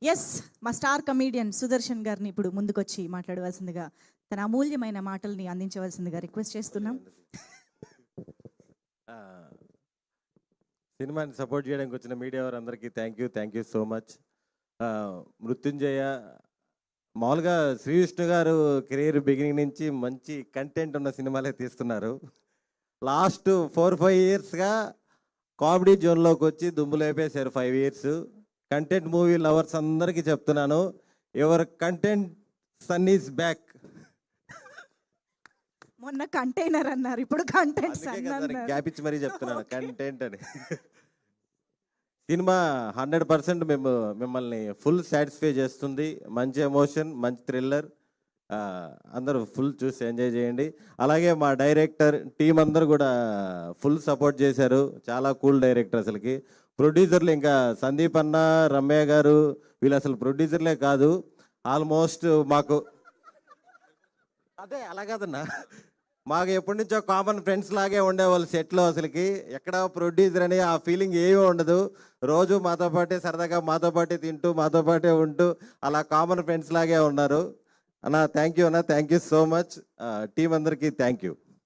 Yes, మా star comedian Sudarshan గారిని ఇప్పుడు ముందుకొచ్చి మాట్లాడవలసిందిగా, తన అమూల్యమైన మాటల్ని అందించవలసిందిగా రిక్వెస్ట్ చేస్తున్నాం. సినిమాని సపోర్ట్ చేయడానికి వచ్చిన మీడియా వారందరికీ థ్యాంక్ యూ సో మచ్. మృత్యుంజయ మామూలుగా శ్రీ విష్ణు గారు కెరీర్ బిగినింగ్ నుంచి మంచి కంటెంట్ ఉన్న సినిమాలే తీస్తున్నారు. లాస్ట్ 4-5 ఇయర్స్గా కామెడీ జోన్లోకి వచ్చి దుమ్ము లేపేశారు. 5 ఇయర్స్ కంటెంట్ మూవీ లవర్స్ అందరికీ చెప్తున్నాను, your content son is back. మొన్న కంటైనర్ అన్నారు, ఇప్పుడు కంటెంట్ గ్యాప్ ఇచ్చి మరీ చెప్తున్నాను కంటెంట్ అని. సినిమా 100% మిమ్మల్ని ఫుల్ సాటిస్ఫై చేస్తుంది. మంచి ఎమోషన్, మంచి థ్రిల్లర్, అందరూ ఫుల్ చూసి ఎంజాయ్ చేయండి. అలాగే మా డైరెక్టర్ టీం అందరూ కూడా ఫుల్ సపోర్ట్ చేశారు. చాలా కూల్ డైరెక్టర్. అసలుకి ప్రొడ్యూసర్లు ఇంకా సందీప్ అన్న, రమ్య గారు వీళ్ళు అసలు ప్రొడ్యూసర్లే కాదు. ఆల్మోస్ట్ మాకు అదే అలా కాదన్నా, మాకు ఎప్పటి నుంచో కామన్ ఫ్రెండ్స్ లాగే ఉండేవాళ్ళు సెట్లో. అసలుకి ఎక్కడ ప్రొడ్యూసర్ అని ఆ ఫీలింగ్ ఏమీ ఉండదు. రోజు మాతో పాటే సరదాగా మాతో పాటే తింటూ మాతో పాటే ఉంటూ అలా కామన్ ఫ్రెండ్స్ లాగే ఉన్నారు. అన్న thank you so much. Team అందరికీ థ్యాంక్ యూ.